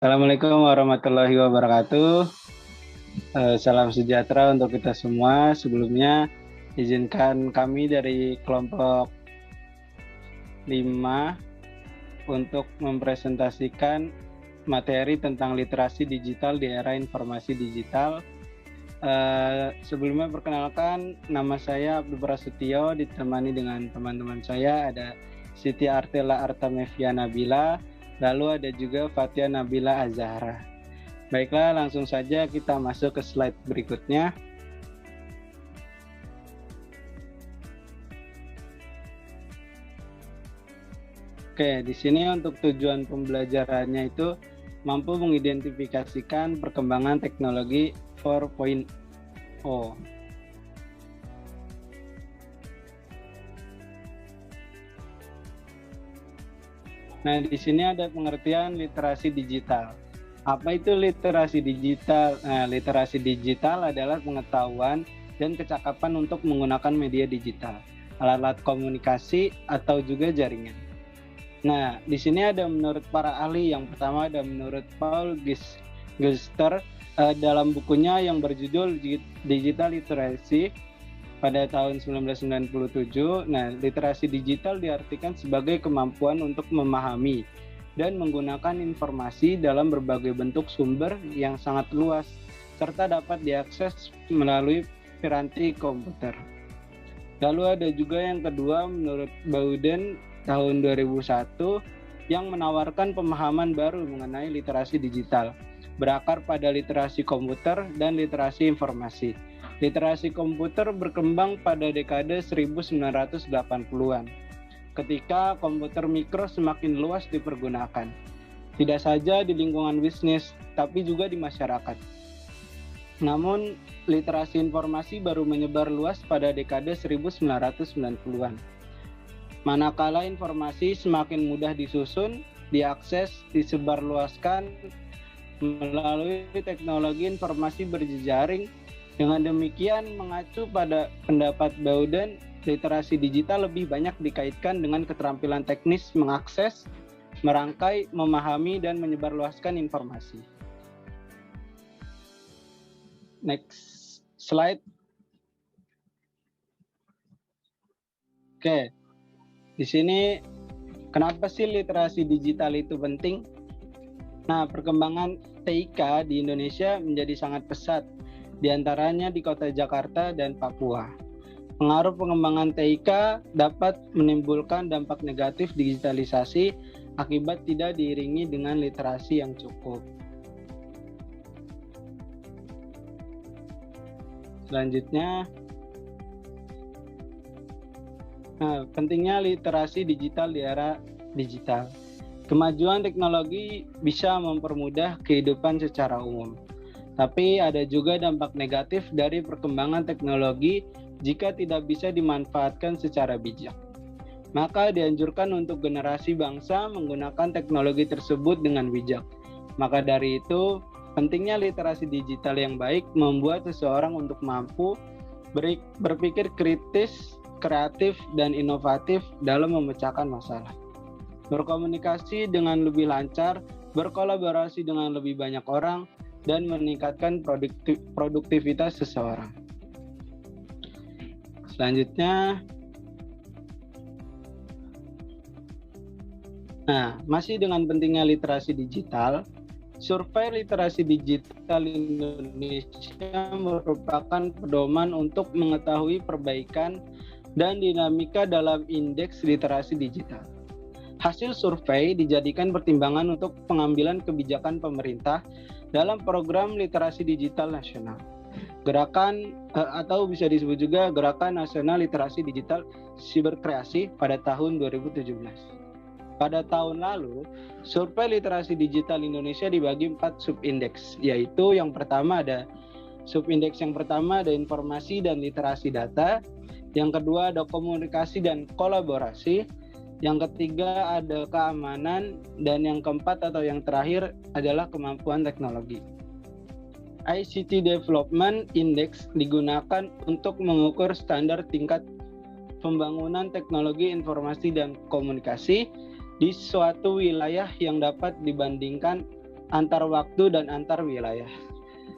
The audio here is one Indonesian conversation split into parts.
Assalamualaikum warahmatullahi wabarakatuh. Salam sejahtera untuk kita semua. Sebelumnya, izinkan kami dari kelompok 5 untuk mempresentasikan materi tentang literasi digital di era informasi digital. Sebelumnya perkenalkan, nama saya Abdul Prasetyo, ditemani dengan teman-teman saya ada Siti Artela Artamevia Nabila, lalu ada juga Fatia Nabila Azahra. Baiklah, langsung saja kita masuk ke slide berikutnya. Oke, di sini untuk tujuan pembelajarannya itu mampu mengidentifikasikan perkembangan teknologi 4.0. Nah, di sini ada pengertian literasi digital. Apa itu literasi digital? Nah, literasi digital adalah pengetahuan dan kecakapan untuk menggunakan media digital, alat-alat komunikasi atau juga jaringan. Nah, di sini ada menurut para ahli. Yang pertama ada menurut Paul Gister dalam bukunya yang berjudul Digital Literacy pada tahun 1997. Nah, literasi digital diartikan sebagai kemampuan untuk memahami dan menggunakan informasi dalam berbagai bentuk sumber yang sangat luas serta dapat diakses melalui piranti komputer. Lalu ada juga yang kedua menurut Bowden tahun 2001 yang menawarkan pemahaman baru mengenai literasi digital, berakar pada literasi komputer dan literasi informasi. Literasi komputer berkembang pada dekade 1980-an. Ketika komputer mikro semakin luas dipergunakan, tidak saja di lingkungan bisnis, tapi juga di masyarakat. Namun, literasi informasi baru menyebar luas pada dekade 1990-an. Manakala informasi semakin mudah disusun, diakses, disebarluaskan melalui teknologi informasi berjejaring. Dengan demikian, mengacu pada pendapat Bowden, literasi digital lebih banyak dikaitkan dengan keterampilan teknis mengakses, merangkai, memahami, dan menyebarluaskan informasi. Next slide. Oke, di sini kenapa sih literasi digital itu penting? Nah, perkembangan TIK di Indonesia menjadi sangat pesat, di antaranya di kota Jakarta dan Papua. Pengaruh pengembangan TIK dapat menimbulkan dampak negatif digitalisasi akibat tidak diiringi dengan literasi yang cukup. Selanjutnya, pentingnya literasi digital di era digital. Kemajuan teknologi bisa mempermudah kehidupan secara umum, tapi ada juga dampak negatif dari perkembangan teknologi jika tidak bisa dimanfaatkan secara bijak. Maka dianjurkan untuk generasi bangsa menggunakan teknologi tersebut dengan bijak. Maka dari itu, pentingnya literasi digital yang baik membuat seseorang untuk mampu berpikir kritis, kreatif, dan inovatif dalam memecahkan masalah. Berkomunikasi dengan lebih lancar, berkolaborasi dengan lebih banyak orang, dan meningkatkan produktivitas seseorang. Selanjutnya, masih dengan pentingnya literasi digital, survei literasi digital Indonesia merupakan pedoman untuk mengetahui perbaikan dan dinamika dalam indeks literasi digital. Hasil survei dijadikan pertimbangan untuk pengambilan kebijakan pemerintah dalam program literasi digital nasional. Gerakan atau bisa disebut juga Gerakan Nasional Literasi Digital Siberkreasi pada tahun 2017. Pada tahun lalu, survei literasi digital Indonesia dibagi 4 subindeks, yaitu yang pertama ada subindeks yang pertama ada informasi dan literasi data, yang kedua ada komunikasi dan kolaborasi, yang ketiga ada keamanan, dan yang keempat atau yang terakhir adalah kemampuan teknologi. ICT Development Index digunakan untuk mengukur standar tingkat pembangunan teknologi informasi dan komunikasi di suatu wilayah yang dapat dibandingkan antar waktu dan antar wilayah.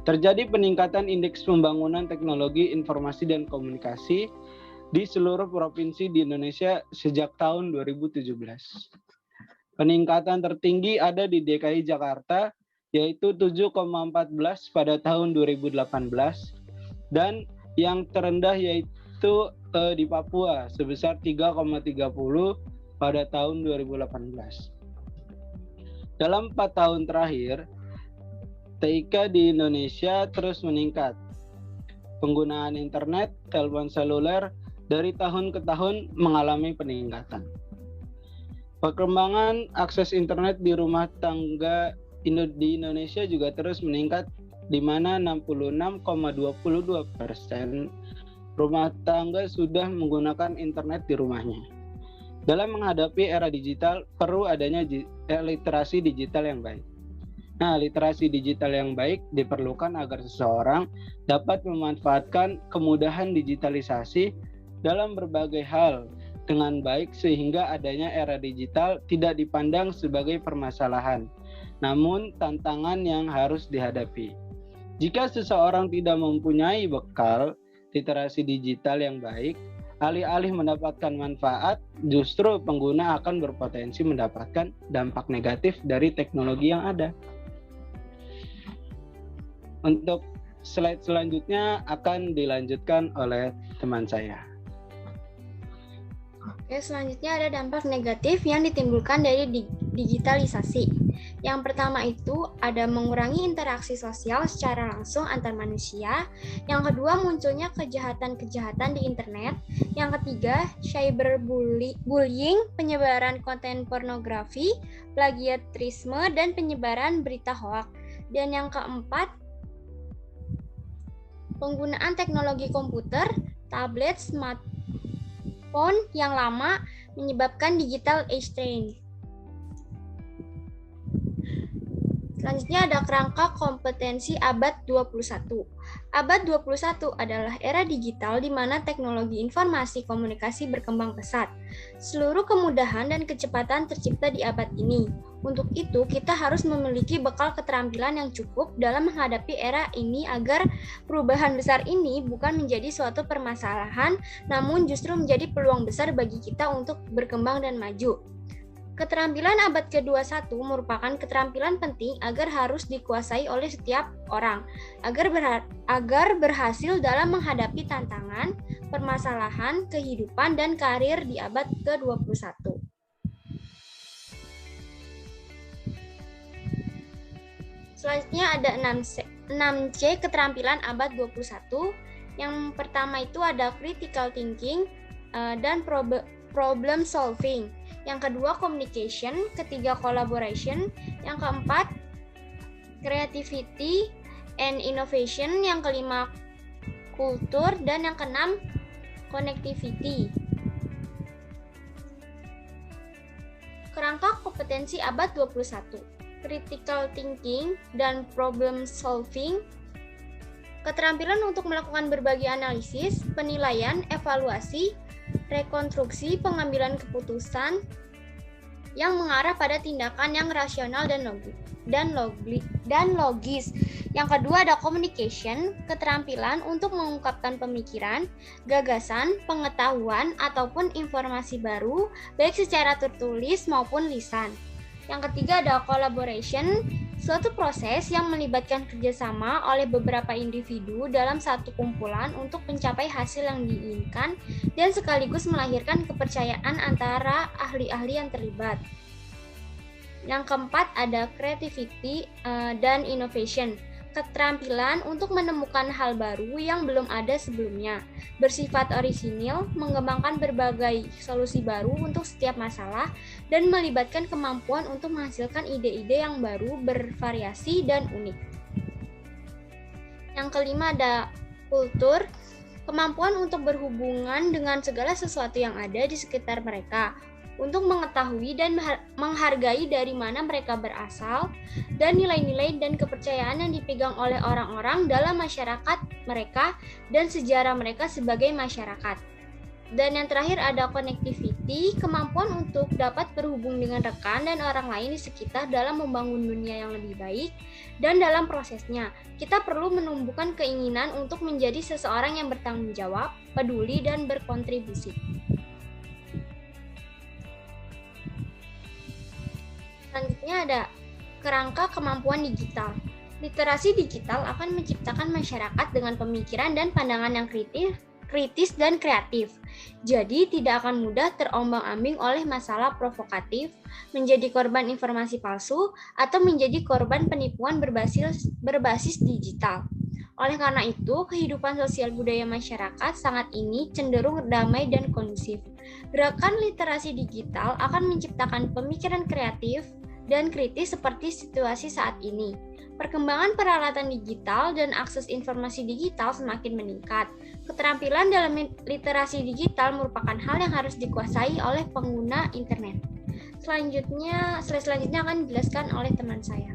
Terjadi peningkatan indeks pembangunan teknologi informasi dan komunikasi di seluruh provinsi di Indonesia sejak tahun 2017. Peningkatan tertinggi ada di DKI Jakarta, yaitu 7,14 pada tahun 2018, dan yang terendah yaitu di Papua sebesar 3,30 pada tahun 2018. Dalam 4 tahun terakhir, TIK di Indonesia terus meningkat. Penggunaan internet, telepon seluler dari tahun ke tahun mengalami peningkatan. Perkembangan akses internet di rumah tangga di Indonesia juga terus meningkat, di mana 66,22% rumah tangga sudah menggunakan internet di rumahnya. Dalam menghadapi era digital, perlu adanya literasi digital yang baik. Nah, literasi digital yang baik diperlukan agar seseorang dapat memanfaatkan kemudahan digitalisasi dalam berbagai hal dengan baik, sehingga adanya era digital tidak dipandang sebagai permasalahan, namun tantangan yang harus dihadapi. Jika seseorang tidak mempunyai bekal literasi digital yang baik, alih-alih mendapatkan manfaat, justru pengguna akan berpotensi mendapatkan dampak negatif dari teknologi yang ada. Untuk slide selanjutnya akan dilanjutkan oleh teman saya. Oke, selanjutnya ada dampak negatif yang ditimbulkan dari digitalisasi. Yang pertama itu ada mengurangi interaksi sosial secara langsung antar manusia. Yang kedua, munculnya kejahatan-kejahatan di internet. Yang ketiga, cyberbullying, penyebaran konten pornografi, plagiarisme, dan penyebaran berita hoaks. Dan yang keempat, penggunaan teknologi komputer, tablet, smartphone yang lama menyebabkan digital age trend. Selanjutnya ada kerangka kompetensi abad 21. Abad 21 adalah era digital di mana teknologi informasi komunikasi berkembang pesat. Seluruh kemudahan dan kecepatan tercipta di abad ini. Untuk itu, kita harus memiliki bekal keterampilan yang cukup dalam menghadapi era ini agar perubahan besar ini bukan menjadi suatu permasalahan, namun justru menjadi peluang besar bagi kita untuk berkembang dan maju. Keterampilan abad ke-21 merupakan keterampilan penting agar harus dikuasai oleh setiap orang, agar berhasil dalam menghadapi tantangan, permasalahan, kehidupan, dan karir di abad ke-21. Selanjutnya ada 6C keterampilan abad 21. Yang pertama itu ada critical thinking dan problem solving. Yang kedua communication, ketiga collaboration, yang keempat creativity and innovation, yang kelima kultur, dan yang keenam connectivity. Kerangka kompetensi abad 21, critical thinking dan problem solving, keterampilan untuk melakukan berbagai analisis, penilaian, evaluasi, rekonstruksi, pengambilan keputusan yang mengarah pada tindakan yang rasional dan logis. Yang kedua ada communication, keterampilan untuk mengungkapkan pemikiran, gagasan, pengetahuan, ataupun informasi baru, baik secara tertulis maupun lisan. Yang ketiga ada collaboration, suatu proses yang melibatkan kerjasama oleh beberapa individu dalam satu kumpulan untuk mencapai hasil yang diinginkan dan sekaligus melahirkan kepercayaan antara ahli-ahli yang terlibat. Yang keempat ada creativity dan innovation, keterampilan untuk menemukan hal baru yang belum ada sebelumnya, bersifat orisinil, mengembangkan berbagai solusi baru untuk setiap masalah, dan melibatkan kemampuan untuk menghasilkan ide-ide yang baru, bervariasi, dan unik. Yang kelima ada kultur, kemampuan untuk berhubungan dengan segala sesuatu yang ada di sekitar mereka, untuk mengetahui dan menghargai dari mana mereka berasal, dan nilai-nilai dan kepercayaan yang dipegang oleh orang-orang dalam masyarakat mereka dan sejarah mereka sebagai masyarakat. Dan yang terakhir ada connectivity, meliputi kemampuan untuk dapat berhubung dengan rekan dan orang lain di sekitar dalam membangun dunia yang lebih baik, dan dalam prosesnya, kita perlu menumbuhkan keinginan untuk menjadi seseorang yang bertanggung jawab, peduli, dan berkontribusi. Selanjutnya ada kerangka kemampuan digital. Literasi digital akan menciptakan masyarakat dengan pemikiran dan pandangan yang kritis dan kreatif. Jadi tidak akan mudah terombang-ambing oleh masalah provokatif, menjadi korban informasi palsu, atau menjadi korban penipuan berbasis digital. Oleh karena itu, kehidupan sosial budaya masyarakat saat ini cenderung damai dan kondusif. Gerakan literasi digital akan menciptakan pemikiran kreatif dan kritis seperti situasi saat ini. Perkembangan peralatan digital dan akses informasi digital semakin meningkat. Keterampilan dalam literasi digital merupakan hal yang harus dikuasai oleh pengguna internet. Slide selanjutnya akan dijelaskan oleh teman saya.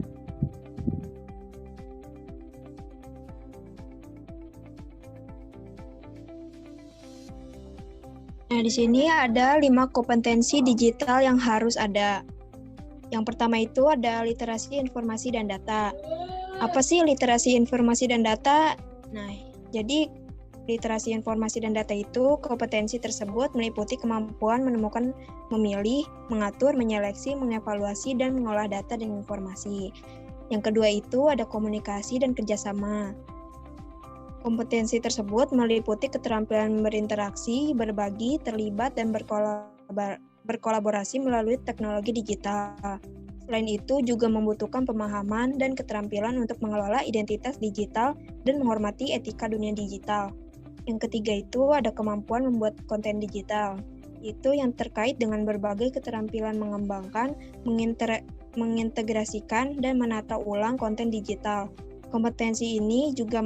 Nah, di sini ada 5 kompetensi digital yang harus ada. Yang pertama itu ada literasi informasi dan data. Apa sih literasi informasi dan data? Nah, jadi literasi informasi dan data itu kompetensi tersebut meliputi kemampuan menemukan, memilih, mengatur, menyeleksi, mengevaluasi, dan mengolah data dan informasi. Yang kedua itu ada komunikasi dan kerjasama. Kompetensi tersebut meliputi keterampilan berinteraksi, berbagi, terlibat, dan berkolaborasi melalui teknologi digital. Selain itu juga membutuhkan pemahaman dan keterampilan untuk mengelola identitas digital dan menghormati etika dunia digital. Yang ketiga itu ada kemampuan membuat konten digital. Itu yang terkait dengan berbagai keterampilan mengembangkan, mengintegrasikan, dan menata ulang konten digital. Kompetensi ini juga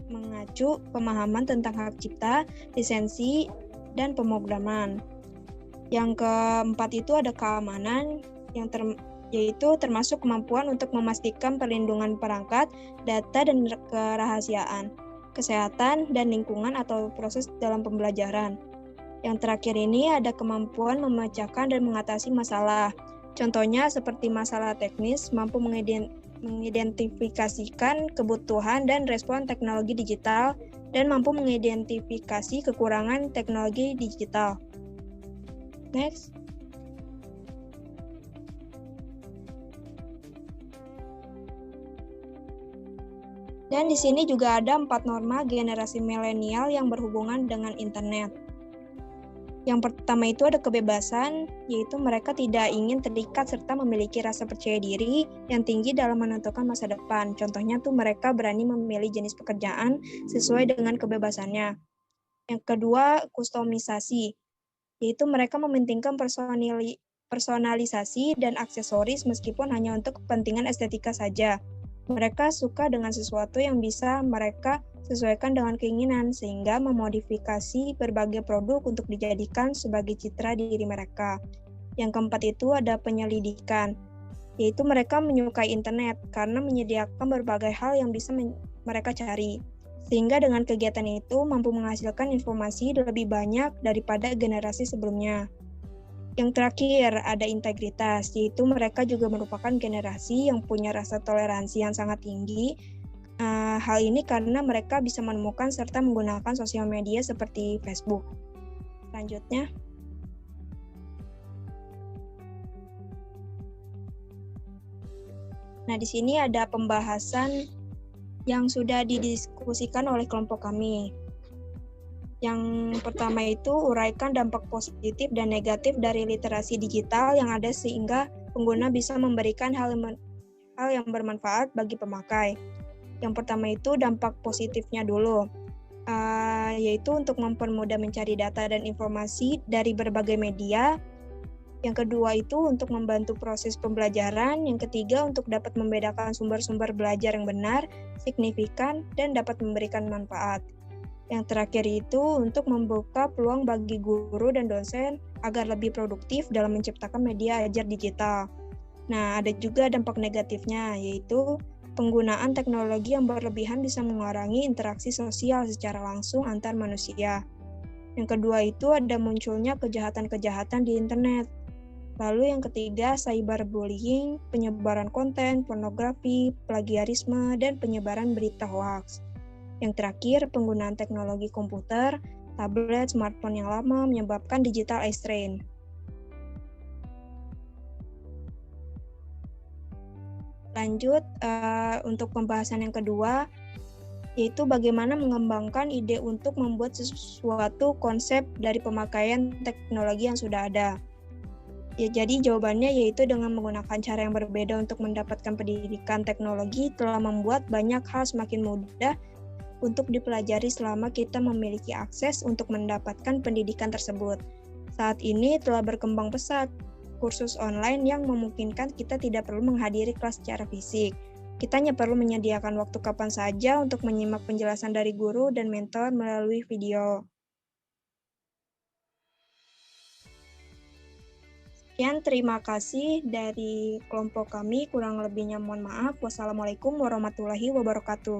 mengacu pemahaman tentang hak cipta, lisensi, dan pemrograman. Yang keempat itu ada keamanan, yaitu termasuk kemampuan untuk memastikan perlindungan perangkat, data, dan kerahasiaan, kesehatan, dan lingkungan atau proses dalam pembelajaran. Yang terakhir ini ada kemampuan memecahkan dan mengatasi masalah. Contohnya seperti masalah teknis, mampu mengidentifikasikan kebutuhan dan respon teknologi digital, dan mampu mengidentifikasi kekurangan teknologi digital. Next. Dan di sini juga ada 4 norma generasi milenial yang berhubungan dengan internet. Yang pertama itu ada kebebasan, yaitu mereka tidak ingin terikat serta memiliki rasa percaya diri yang tinggi dalam menentukan masa depan. Contohnya tuh mereka berani memilih jenis pekerjaan sesuai dengan kebebasannya. Yang kedua, kustomisasi, yaitu mereka mementingkan personalisasi dan aksesoris meskipun hanya untuk kepentingan estetika saja. Mereka suka dengan sesuatu yang bisa mereka sesuaikan dengan keinginan, sehingga memodifikasi berbagai produk untuk dijadikan sebagai citra diri mereka. Yang keempat itu ada penyelidikan, yaitu mereka menyukai internet karena menyediakan berbagai hal yang bisa mereka cari, sehingga dengan kegiatan itu mampu menghasilkan informasi lebih banyak daripada generasi sebelumnya. Yang terakhir ada integritas, yaitu mereka juga merupakan generasi yang punya rasa toleransi yang sangat tinggi. Hal ini karena mereka bisa menemukan serta menggunakan sosial media seperti Facebook. Selanjutnya. Nah, di sini ada pembahasan yang sudah didiskusikan oleh kelompok kami. Yang pertama itu uraikan dampak positif dan negatif dari literasi digital yang ada sehingga pengguna bisa memberikan hal yang bermanfaat bagi pemakai. Yang pertama itu dampak positifnya dulu, yaitu untuk mempermudah mencari data dan informasi dari berbagai media. Yang kedua itu untuk membantu proses pembelajaran. Yang ketiga untuk dapat membedakan sumber-sumber belajar yang benar, signifikan, dan dapat memberikan manfaat. Yang terakhir itu untuk membuka peluang bagi guru dan dosen agar lebih produktif dalam menciptakan media ajar digital. Nah, ada juga dampak negatifnya, yaitu penggunaan teknologi yang berlebihan bisa mengurangi interaksi sosial secara langsung antar manusia. Yang kedua itu ada munculnya kejahatan-kejahatan di internet. Lalu yang ketiga, cyberbullying, penyebaran konten, pornografi, plagiarisme, dan penyebaran berita hoaks. Yang terakhir, penggunaan teknologi komputer, tablet, smartphone yang lama menyebabkan digital age strain. Lanjut, untuk pembahasan yang kedua, yaitu bagaimana mengembangkan ide untuk membuat sesuatu konsep dari pemakaian teknologi yang sudah ada. Ya, jadi jawabannya yaitu dengan menggunakan cara yang berbeda untuk mendapatkan pendidikan teknologi telah membuat banyak hal semakin mudah untuk dipelajari selama kita memiliki akses untuk mendapatkan pendidikan tersebut. Saat ini telah berkembang pesat kursus online yang memungkinkan kita tidak perlu menghadiri kelas secara fisik. Kita hanya perlu menyediakan waktu kapan saja untuk menyimak penjelasan dari guru dan mentor melalui video. Sekian, terima kasih dari kelompok kami. Kurang lebihnya mohon maaf. Wassalamualaikum warahmatullahi wabarakatuh.